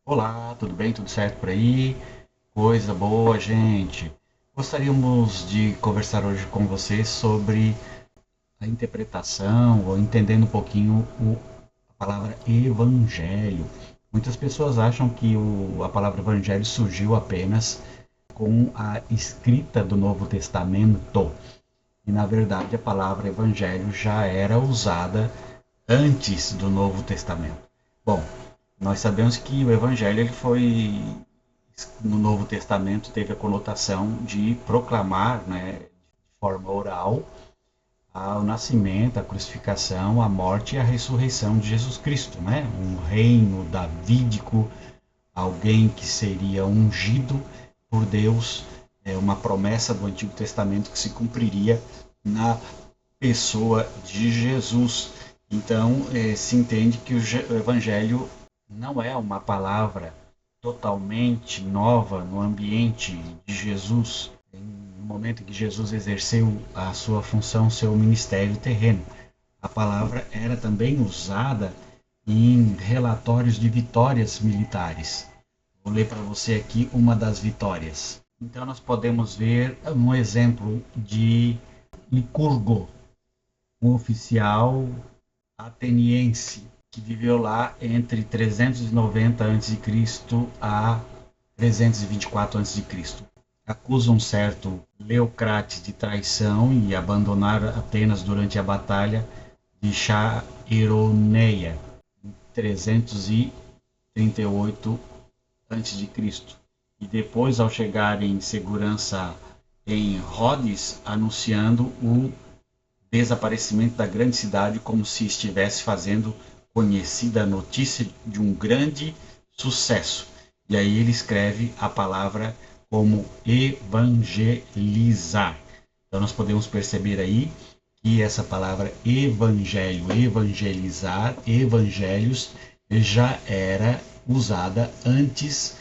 Olá, tudo bem? Tudo certo por aí? Coisa boa, gente. Gostaríamos de conversar hoje com você sobre a interpretação, ou entendendo um pouquinho a palavra evangelho. Muitas pessoas acham que a palavra evangelho surgiu apenas com a escrita do Novo Testamento. E na verdade a palavra evangelho já era usada antes do Novo Testamento. Bom, nós sabemos que o evangelho ele foi no Novo Testamento teve a conotação de proclamar, né, de forma oral, o nascimento, a crucificação, a morte e a ressurreição de Jesus Cristo, né? Um reino davídico, alguém que seria ungido por Deus, uma promessa do Antigo Testamento que se cumpriria na pessoa de Jesus. Então, se entende que o Evangelho não é uma palavra totalmente nova no ambiente de Jesus, no momento em que Jesus exerceu a sua função, seu ministério terreno. A palavra era também usada em relatórios de vitórias militares. Vou ler para você aqui uma das vitórias. Então, nós podemos ver um exemplo de Licurgo, um oficial ateniense que viveu lá entre 390 a.C. a 324 a.C. Acusa um certo Leocrates de traição e abandonar Atenas durante a batalha de Chaironeia, em 338 a.C. E depois, ao chegar em segurança em Rhodes, anunciando o desaparecimento da grande cidade como se estivesse fazendo conhecida a notícia de um grande sucesso. E aí ele escreve a palavra como evangelizar. Então nós podemos perceber aí que essa palavra evangelho, evangelizar, evangelhos já era usada antes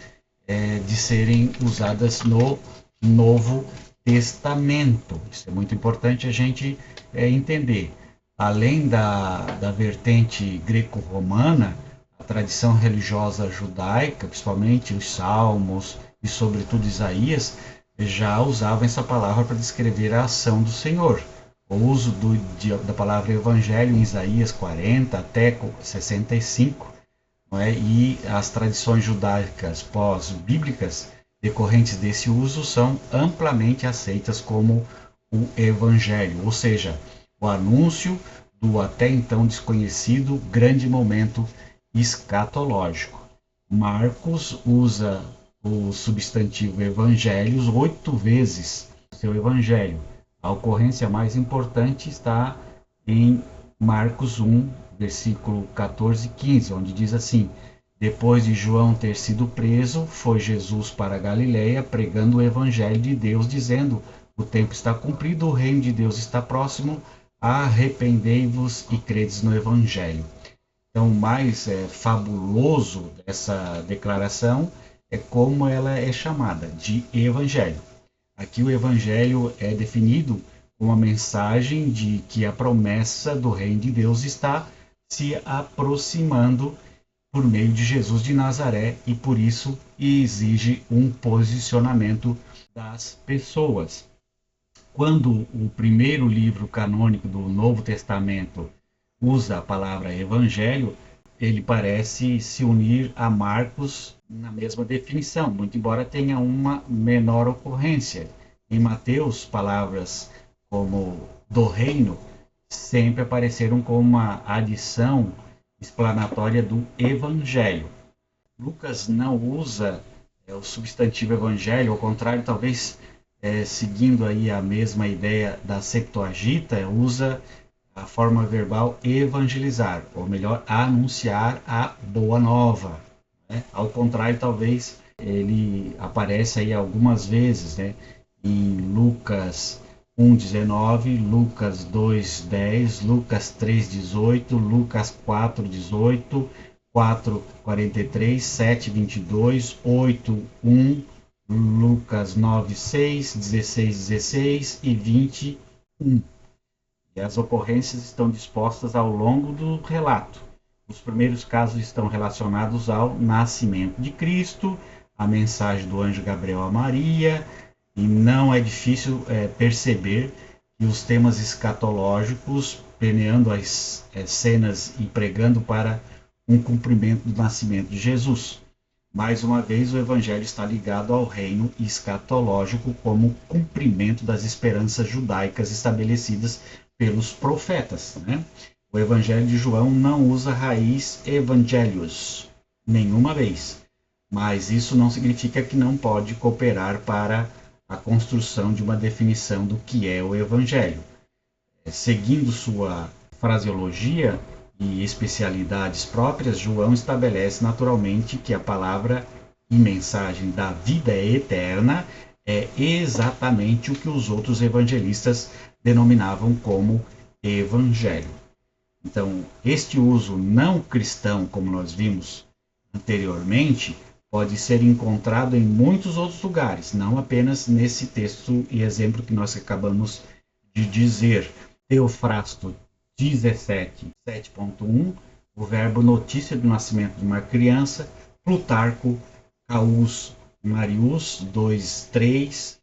de serem usadas no Novo Testamento. Isso é muito importante a gente entender. Além da vertente greco-romana, a tradição religiosa judaica, principalmente os Salmos e, sobretudo, Isaías, já usavam essa palavra para descrever a ação do Senhor. O uso da palavra evangelho em Isaías 40 até 65, não é? E as tradições judaicas pós-bíblicas decorrentes desse uso são amplamente aceitas como o evangelho, ou seja, o anúncio do até então desconhecido grande momento escatológico. Marcos usa o substantivo evangelhos 8 vezes no seu evangelho. A ocorrência mais importante está em Marcos 1, versículo 14 e 15, onde diz assim: depois de João ter sido preso, foi Jesus para a Galiléia pregando o evangelho de Deus, dizendo: o tempo está cumprido, o reino de Deus está próximo, arrependei-vos e credes no evangelho. Então, o mais fabuloso dessa declaração é como ela é chamada de evangelho. Aqui o evangelho é definido como a mensagem de que a promessa do reino de Deus está se aproximando por meio de Jesus de Nazaré e por isso exige um posicionamento das pessoas. Quando o primeiro livro canônico do Novo Testamento usa a palavra evangelho, ele parece se unir a Marcos na mesma definição, muito embora tenha uma menor ocorrência. Em Mateus, palavras como do reino sempre apareceram como uma adição explanatória do evangelho. Lucas não usa o substantivo evangelho, ao contrário, talvez seguindo aí a mesma ideia da Septuaginta, usa a forma verbal evangelizar, ou melhor, anunciar a boa nova. Né? Ao contrário, talvez ele aparece aí algumas vezes, né? Em Lucas 1,19, Lucas 2,10, Lucas 3,18, Lucas 4,18, 4,43, 7,22, 8,1, Lucas 9,6, 16,16 e 21. E as ocorrências estão dispostas ao longo do relato. Os primeiros casos estão relacionados ao nascimento de Cristo, a mensagem do anjo Gabriel a Maria, e não é difícil perceber que os temas escatológicos, permeando as cenas e pregando para um cumprimento do nascimento de Jesus. Mais uma vez, o Evangelho está ligado ao reino escatológico como cumprimento das esperanças judaicas estabelecidas pelos profetas, né? O Evangelho de João não usa a raiz evangelios nenhuma vez, mas isso não significa que não pode cooperar para a construção de uma definição do que é o Evangelho. Seguindo sua fraseologia e especialidades próprias, João estabelece naturalmente que a palavra e mensagem da vida eterna é exatamente o que os outros evangelistas denominavam como Evangelho. Então, este uso não cristão, como nós vimos anteriormente, pode ser encontrado em muitos outros lugares, não apenas nesse texto e exemplo que nós acabamos de dizer. Teofrasto 17, 7.1, o verbo notícia do nascimento de uma criança. Plutarco, Caus Marius 2.3,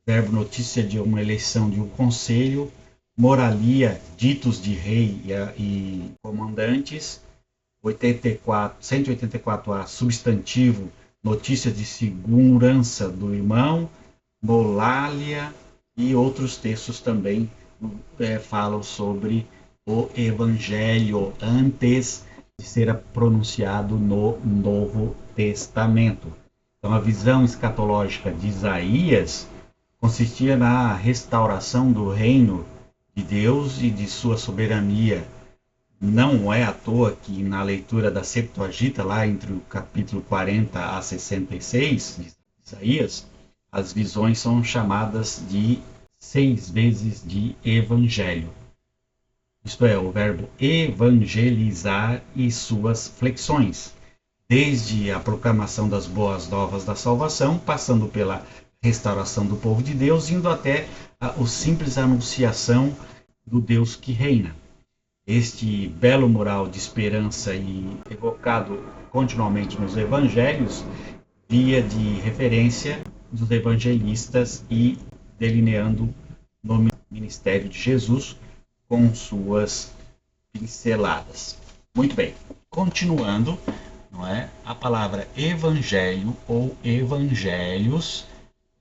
verbo notícia de uma eleição de um conselho. Moralia, ditos de rei e comandantes. 184A, substantivo, notícia de segurança do irmão. Molalia e outros textos também falam sobre o Evangelho antes de ser pronunciado no Novo Testamento. Então, a visão escatológica de Isaías consistia na restauração do reino de Deus e de sua soberania. Não é à toa que na leitura da Septuaginta, lá entre o capítulo 40 a 66 de Isaías, as visões são chamadas de 6 vezes de evangelho. Isto é, o verbo evangelizar e suas flexões, desde a proclamação das boas novas da salvação, passando pela restauração do povo de Deus, indo até a simples anunciação do Deus que reina. Este belo mural de esperança e evocado continuamente nos evangelhos, via de referência dos evangelistas e delineando no ministério de Jesus com suas pinceladas. Muito bem, continuando, não é? A palavra evangelho ou evangelhos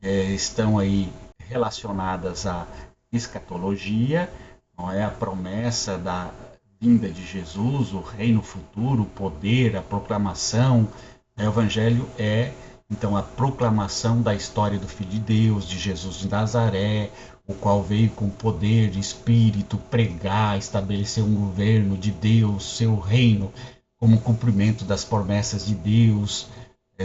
estão aí relacionadas à escatologia, não é? A promessa da vinda de Jesus, o reino futuro, o poder, a proclamação. O evangelho é, então, a proclamação da história do Filho de Deus, de Jesus de Nazaré, o qual veio com poder de espírito pregar, estabelecer um governo de Deus, seu reino, como cumprimento das promessas de Deus,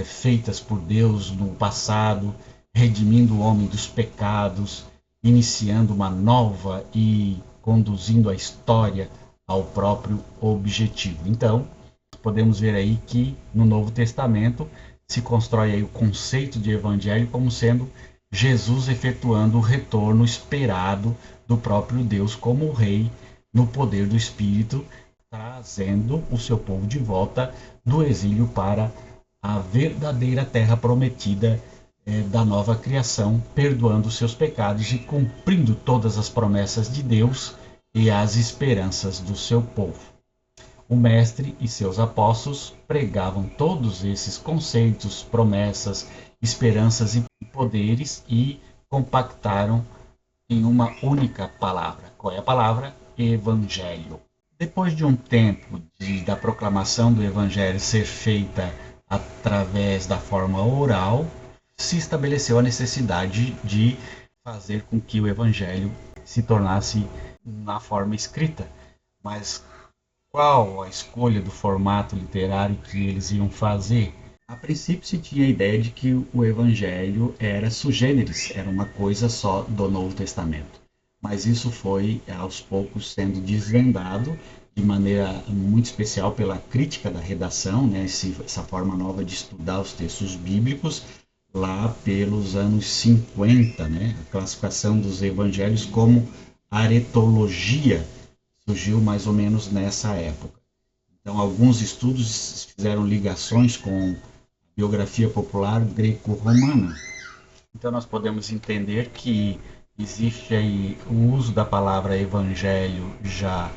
feitas por Deus no passado, redimindo o homem dos pecados, iniciando uma nova e conduzindo a história ao próprio objetivo. Então, podemos ver aí que no Novo Testamento se constrói aí o conceito de evangelho como sendo Jesus efetuando o retorno esperado do próprio Deus como rei no poder do Espírito, trazendo o seu povo de volta do exílio para a verdadeira terra prometida da nova criação, perdoando seus pecados e cumprindo todas as promessas de Deus e as esperanças do seu povo. O Mestre e seus apóstolos pregavam todos esses conceitos, promessas, esperanças e poderes e compactaram em uma única palavra. Qual é a palavra? Evangelho. Depois de um tempo da proclamação do Evangelho ser feita através da forma oral, se estabeleceu a necessidade de fazer com que o Evangelho se tornasse na forma escrita. Mas qual a escolha do formato literário que eles iam fazer? A princípio se tinha a ideia de que o Evangelho era sui generis, era uma coisa só do Novo Testamento. Mas isso foi aos poucos sendo desvendado de maneira muito especial pela crítica da redação, né? Essa forma nova de estudar os textos bíblicos, lá pelos anos 50, né? A classificação dos evangelhos como aretologia surgiu mais ou menos nessa época. Então, alguns estudos fizeram ligações com a biografia popular greco-romana. Então, nós podemos entender que existe aí o uso da palavra evangelho já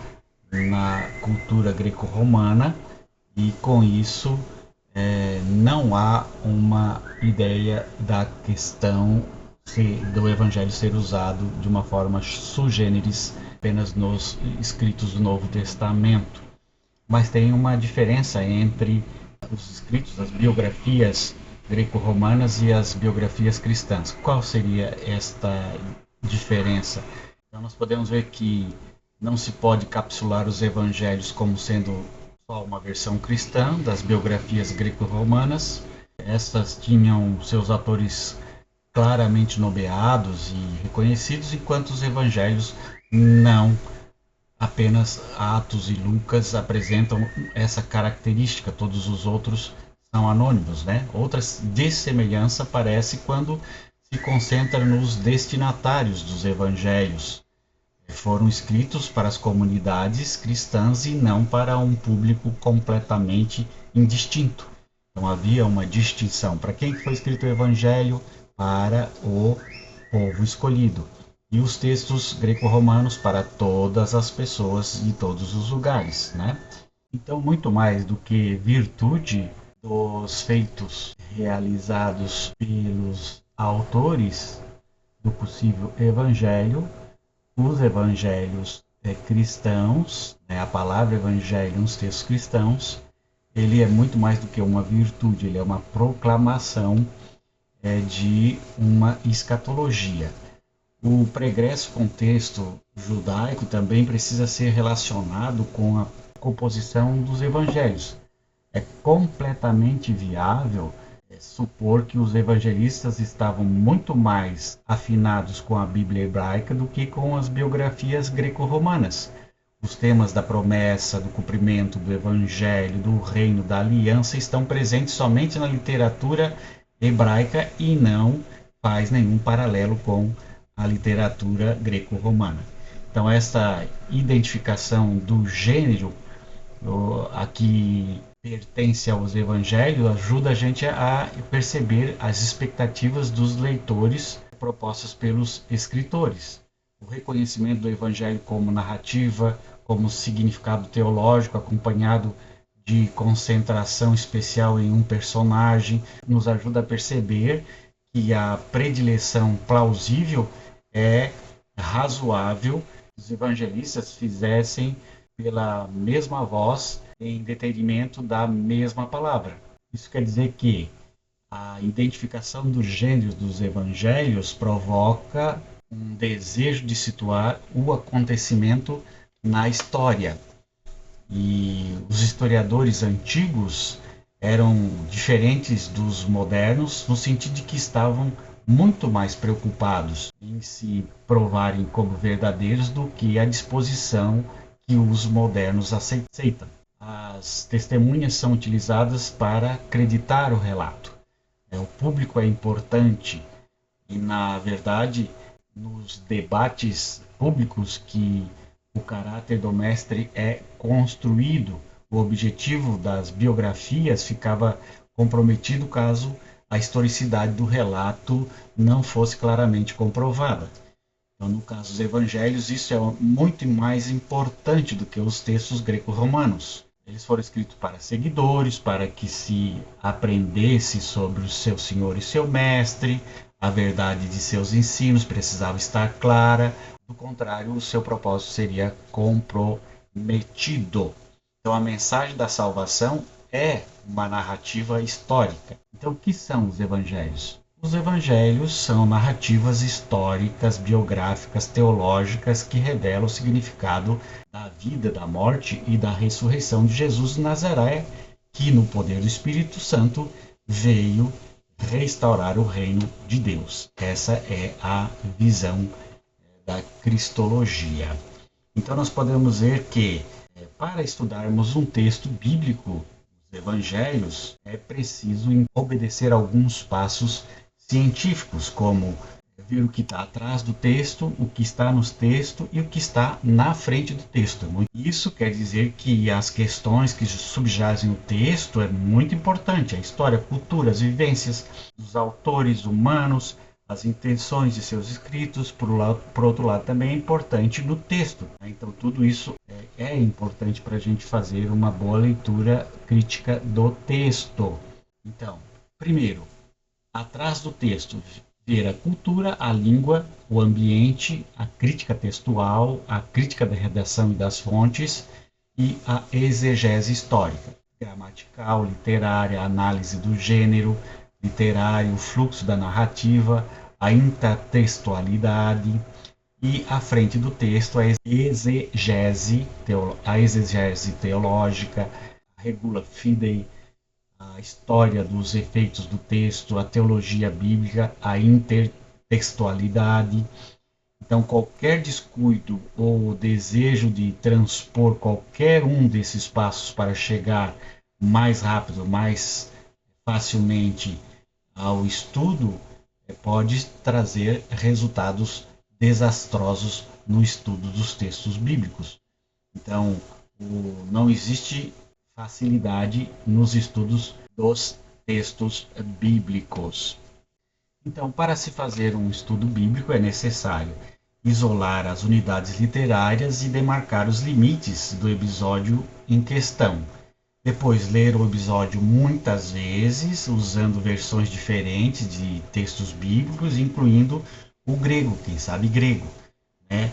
na cultura greco-romana, e com isso não há uma ideia da questão do evangelho ser usado de uma forma sui generis apenas nos escritos do Novo Testamento. Mas tem uma diferença entre os escritos, as biografias greco-romanas e as biografias cristãs. Qual seria esta diferença? Então nós podemos ver que não se pode capsular os evangelhos como sendo só uma versão cristã das biografias greco-romanas. Estas tinham seus autores claramente nomeados e reconhecidos, enquanto os evangelhos não. Apenas Atos e Lucas apresentam essa característica, todos os outros são anônimos, né? Outra dessemelhança aparece quando se concentra nos destinatários dos evangelhos. Foram escritos para as comunidades cristãs e não para um público completamente indistinto. Então havia uma distinção. Para quem foi escrito o evangelho? Para o povo escolhido. E os textos greco-romanos para todas as pessoas de todos os lugares, né? Então, muito mais do que virtude dos feitos realizados pelos autores do possível evangelho, os evangelhos cristãos, né, a palavra evangelho nos textos cristãos, ele é muito mais do que uma virtude, ele é uma proclamação de uma escatologia. O pregresso contexto judaico também precisa ser relacionado com a composição dos evangelhos. É completamente viável supor que os evangelistas estavam muito mais afinados com a Bíblia hebraica do que com as biografias greco-romanas. Os temas da promessa, do cumprimento do evangelho, do reino, da aliança estão presentes somente na literatura hebraica e não faz nenhum paralelo com a literatura greco-romana. Então, essa identificação do gênero a que pertence aos evangelhos ajuda a gente a perceber as expectativas dos leitores propostas pelos escritores. O reconhecimento do evangelho como narrativa, como significado teológico acompanhado de concentração especial em um personagem, nos ajuda a perceber que a predileção plausível é razoável que os evangelistas fizessem pela mesma voz em detrimento da mesma palavra. Isso quer dizer que a identificação dos gêneros dos evangelhos provoca um desejo de situar o acontecimento na história. E os historiadores antigos eram diferentes dos modernos no sentido de que estavam muito mais preocupados em se provarem como verdadeiros do que a disposição que os modernos aceitam. As testemunhas são utilizadas para acreditar o relato. O público é importante e, na verdade, nos debates públicos que o caráter do mestre é construído, o objetivo das biografias ficava comprometido caso a historicidade do relato não fosse claramente comprovada. Então, no caso dos evangelhos, isso é muito mais importante do que os textos greco-romanos. Eles foram escritos para seguidores, para que se aprendesse sobre o seu senhor e seu mestre, a verdade de seus ensinos precisava estar clara, do contrário, o seu propósito seria comprometido. Então, a mensagem da salvação é uma narrativa histórica. Então, o que são os evangelhos? Os evangelhos são narrativas históricas, biográficas, teológicas que revelam o significado da vida, da morte e da ressurreição de Jesus de Nazaré, que no poder do Espírito Santo veio restaurar o reino de Deus. Essa é a visão da cristologia. Então nós podemos ver que para estudarmos um texto bíblico, os evangelhos, é preciso obedecer alguns passos científicos, como ver o que está atrás do texto, o que está nos textos e o que está na frente do texto. Isso quer dizer que as questões que subjazem o texto é muito importante. A história, a cultura, as vivências dos autores humanos, as intenções de seus escritos, por outro lado, também é importante no texto. Então, tudo isso é importante para a gente fazer uma boa leitura crítica do texto. Então, primeiro, atrás do texto, ver a cultura, a língua, o ambiente, a crítica textual, a crítica da redação e das fontes e a exegese histórica, gramatical, literária, análise do gênero literário, o fluxo da narrativa, a intertextualidade e à frente do texto a exegese teológica, a regula fidei, a história dos efeitos do texto, a teologia bíblica, a intertextualidade. Então, qualquer descuido ou desejo de transpor qualquer um desses passos para chegar mais rápido, mais facilmente ao estudo, pode trazer resultados desastrosos no estudo dos textos bíblicos. Então, não existe facilidade nos estudos dos textos bíblicos. Então, para se fazer um estudo bíblico é necessário isolar as unidades literárias e demarcar os limites do episódio em questão. Depois, ler o episódio muitas vezes, usando versões diferentes de textos bíblicos, incluindo o grego, quem sabe grego, né?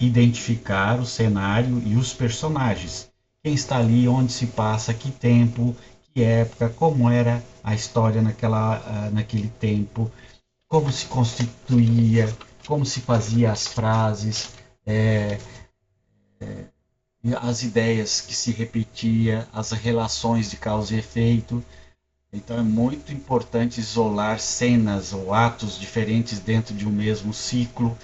Identificar o cenário e os personagens. Quem está ali, onde se passa, que tempo, que época, como era a história naquele tempo, como se constituía, como se fazia as frases, as ideias que se repetia, as relações de causa e efeito. Então é muito importante isolar cenas ou atos diferentes dentro de um mesmo ciclo,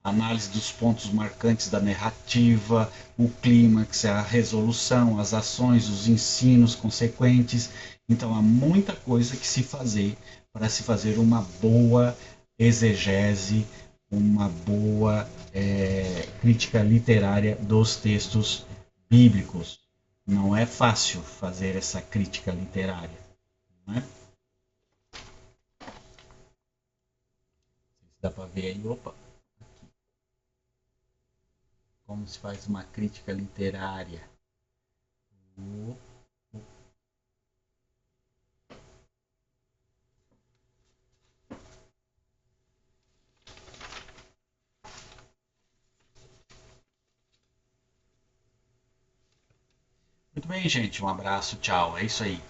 análise dos pontos marcantes da narrativa, o clímax, a resolução, as ações, os ensinos consequentes. Então há muita coisa que se fazer para se fazer uma boa exegese, uma boa crítica literária dos textos bíblicos. Não é fácil fazer essa crítica literária, não é? Dá para ver aí, opa, como se faz uma crítica literária. Muito bem, gente. Um abraço, tchau. É isso aí.